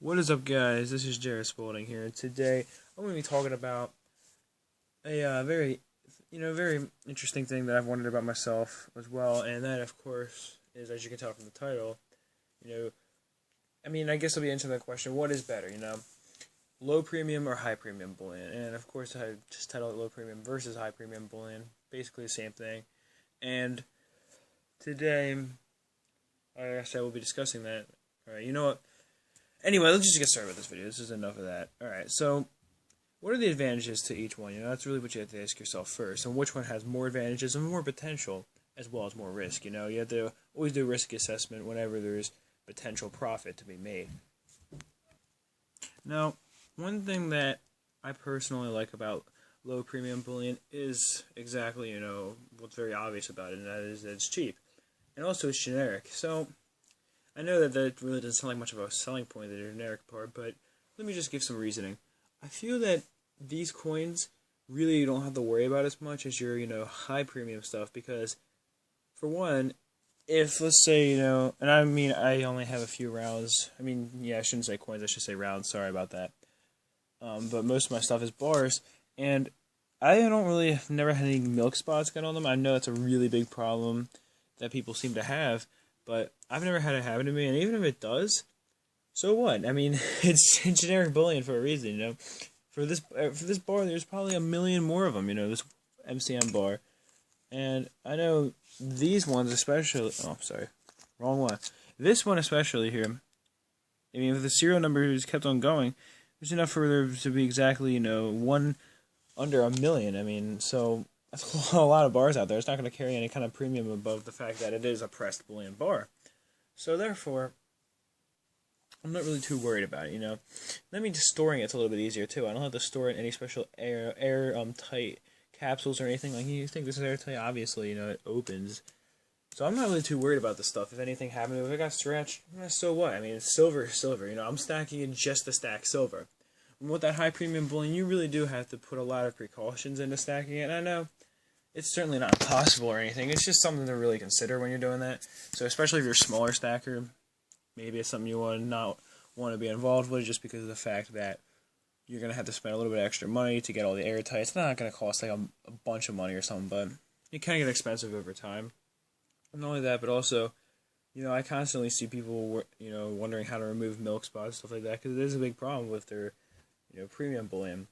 What is up, guys? This is Jared Spalding here, and today I'm going to be talking about a very interesting thing that I've wondered about myself as well, and that, of course, is, as you can tell from the title, I guess I'll be answering that question: what is better, low premium or high premium bullion? And of course, I just titled it low premium versus high premium bullion, basically the same thing. And today, like I said, we'll be discussing that. All right, you know what? Anyway, let's just get started with this video. This is enough of that. Alright, so what are the advantages to each one? That's really what you have to ask yourself first. And which one has more advantages and more potential as well as more risk? You have to always do risk assessment whenever there's potential profit to be made. Now, one thing that I personally like about low premium bullion is exactly, what's very obvious about it, and that is that it's cheap. And also it's generic. So I know that really doesn't sound like much of a selling point, the generic part, but let me just give some reasoning. I feel that these coins really you don't have to worry about as much as your, high premium stuff, because, for one, if, let's say, and I only have a few rounds, I shouldn't say coins, I should say rounds, sorry about that, but most of my stuff is bars, and I never had any milk spots get on them. I know it's a really big problem that people seem to have, but I've never had it happen to me, and even if it does, so what? It's generic bullion for a reason, For this bar, there's probably a million more of them, this MCM bar. And I know these ones especially, oh, sorry, wrong one. This one especially here, if the serial number is kept on going, there's enough for there to be exactly, one under a million. So that's a lot of bars out there. It's not going to carry any kind of premium above the fact that it is a pressed bullion bar. So therefore, I'm not really too worried about it, That means storing it's a little bit easier too. I don't have to store it in any special air tight capsules or anything. Like, you think this is airtight, obviously, it opens. So I'm not really too worried about this stuff. If anything happened, if it got scratched, so what? It's silver is silver, I'm stacking in just to stack silver. And with that high premium bullion, you really do have to put a lot of precautions into stacking it. And I know it's certainly not impossible or anything. It's just something to really consider when you're doing that. So especially if you're a smaller stacker, maybe it's something you not want to be involved with, just because of the fact that you're going to have to spend a little bit of extra money to get all the airtight. It's not going to cost like a bunch of money or something, but it can get expensive over time. And not only that, but also, I constantly see people, wondering how to remove milk spots, stuff like that, because it is a big problem with their, premium bullion.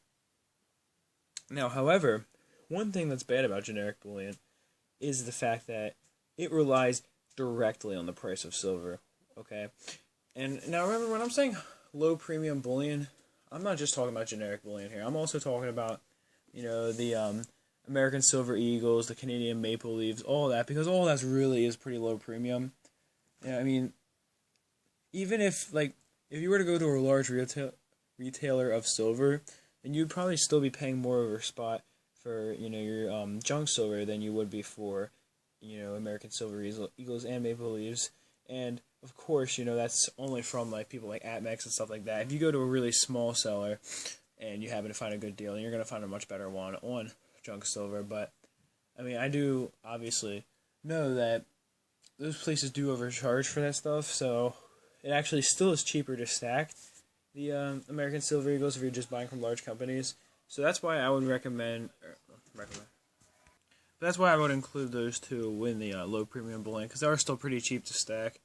Now, however, one thing that's bad about generic bullion is the fact that it relies directly on the price of silver, okay? And now remember, when I'm saying low premium bullion, I'm not just talking about generic bullion here. I'm also talking about, the American Silver Eagles, the Canadian Maple Leaves, all that, because all that really is pretty low premium. Yeah, even if you were to go to a large retailer of silver, then you'd probably still be paying more of a spot for, your junk silver than you would be for, American Silver Eagles and Maple Leaves. And, of course, that's only from, people like Atmex and stuff like that. If you go to a really small seller and you happen to find a good deal, then you're going to find a much better one on junk silver. But, I do obviously know that those places do overcharge for that stuff, so it actually still is cheaper to stack the American Silver Eagles if you're just buying from large companies. So that's why I would recommend. That's why I would include those two in the low premium bullion, because they are still pretty cheap to stack.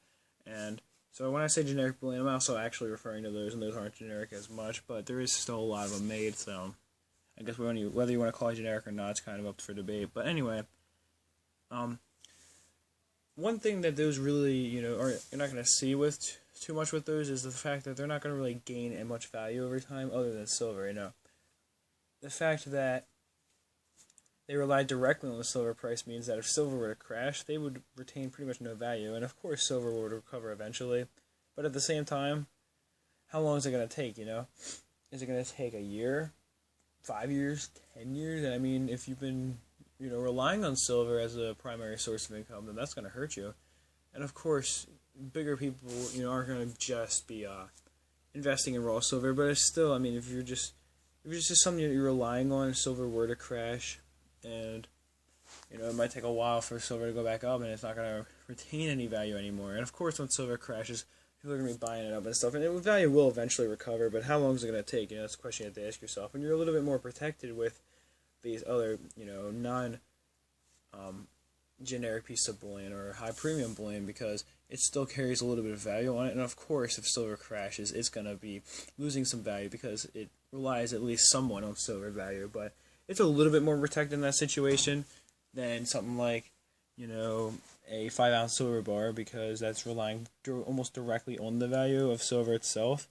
And so when I say generic bullion, I'm also actually referring to those, and those aren't generic as much, but there is still a lot of them made. So I guess whether you want to call it generic or not, it's kind of up for debate. But anyway, one thing that those really, you're not going to see with too much with those is the fact that they're not going to really gain much value over time other than silver, The fact that they rely directly on the silver price means that if silver were to crash, they would retain pretty much no value. And of course, silver would recover eventually. But at the same time, how long is it going to take, Is it going to take a year, 5 years, 10 years? And if you've been relying on silver as a primary source of income, then that's going to hurt you. And of course, bigger people, aren't going to just be investing in raw silver. But it's still, if it's just something that you're relying on, if silver were to crash, and it might take a while for silver to go back up, and it's not going to retain any value anymore. And of course, when silver crashes, people are going to be buying it up and stuff, and the value will eventually recover, but how long is it going to take? That's a question you have to ask yourself. When you're a little bit more protected with these other, generic piece of bullion or high premium bullion, because it still carries a little bit of value on it, and of course if silver crashes it's going to be losing some value because it relies at least somewhat on silver value, but it's a little bit more protected in that situation than something like a 5-ounce silver bar, because that's relying almost directly on the value of silver itself.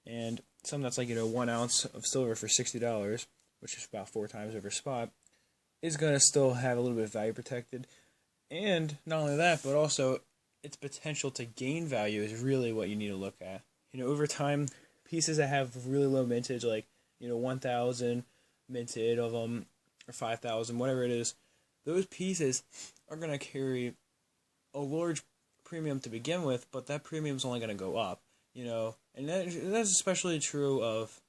And something that's like 1 ounce of silver for $60, which is about 4 times over spot, is going to still have a little bit of value protected. And not only that, but also its potential to gain value is really what you need to look at. Over time, pieces that have really low mintage, like 1,000 minted of them, or 5,000, whatever it is, those pieces are going to carry a large premium to begin with, but that premium is only going to go up, and that's especially true of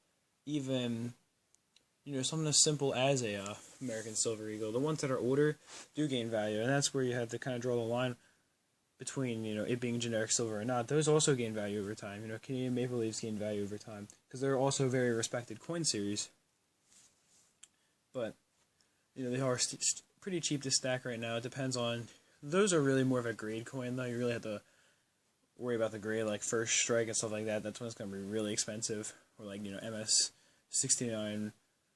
even something as simple as a American Silver Eagle. The ones that are older do gain value, and that's where you have to kind of draw the line between it being generic silver or not. Those also gain value over time. Canadian Maple Leafs gain value over time because they're also a very respected coin series. But they are pretty cheap to stack right now. It depends on. Those are really more of a grade coin though. You really have to worry about the grade, like First Strike and stuff like that. That's when it's going to be really expensive. Or like MS69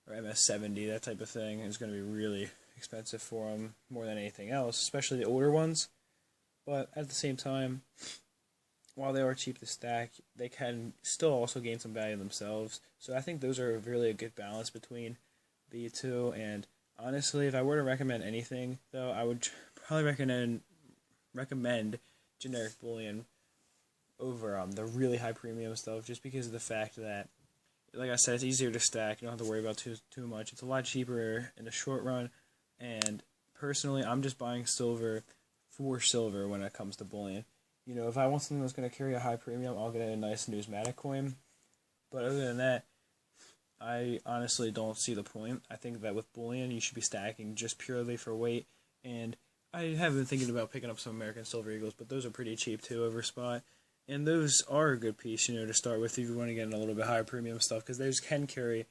or MS70, that type of thing is going to be really expensive for them more than anything else, especially the older ones. But at the same time, while they are cheap to stack, they can still also gain some value themselves. So I think those are really a good balance between the two. And honestly, if I were to recommend anything, though, I would probably recommend generic bullion over the really high premium stuff, just because of the fact that, like I said, it's easier to stack. You don't have to worry about too much. It's a lot cheaper in the short run. And personally, I'm just buying silver for silver when it comes to bullion. If I want something that's going to carry a high premium, I'll get a nice numismatic coin. But other than that, I honestly don't see the point. I think that with bullion, you should be stacking just purely for weight. And I have been thinking about picking up some American Silver Eagles, but those are pretty cheap too over spot. And those are a good piece, to start with if you want to get in a little bit higher premium stuff, because those can carry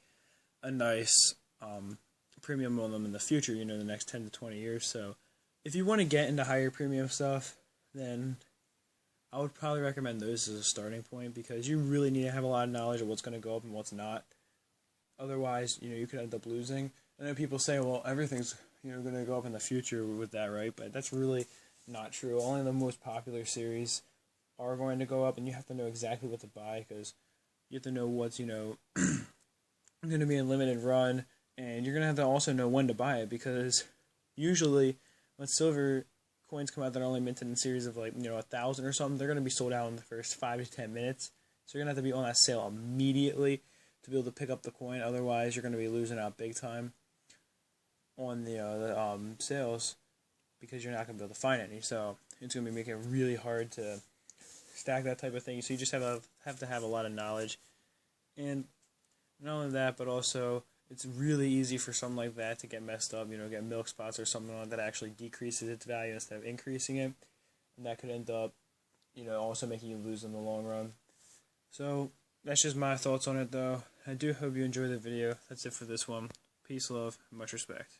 a nice premium on them in the future, the next 10 to 20 years. So if you want to get into higher premium stuff, then I would probably recommend those as a starting point, because you really need to have a lot of knowledge of what's going to go up and what's not. Otherwise, you could end up losing. I know people say, well, everything's going to go up in the future with that, right? But that's really not true. Only the most popular series are going to go up, and you have to know exactly what to buy, because you have to know what's going to be a limited run, and you're going to have to also know when to buy it, because usually when silver coins come out that are only minted in series of 1,000 or something, they're going to be sold out in the first 5 to 10 minutes. So you're going to have to be on that sale immediately to be able to pick up the coin. Otherwise, you're going to be losing out big time on the sales, because you're not going to be able to find any. So it's going to be making it really hard to stack that type of thing. So you just have to have a lot of knowledge. And not only that, but also it's really easy for something like that to get messed up, get milk spots or something like that actually decreases its value instead of increasing it. And that could end up, also making you lose in the long run. So that's just my thoughts on it, though. I do hope you enjoyed the video. That's it for this one. Peace, love, and much respect.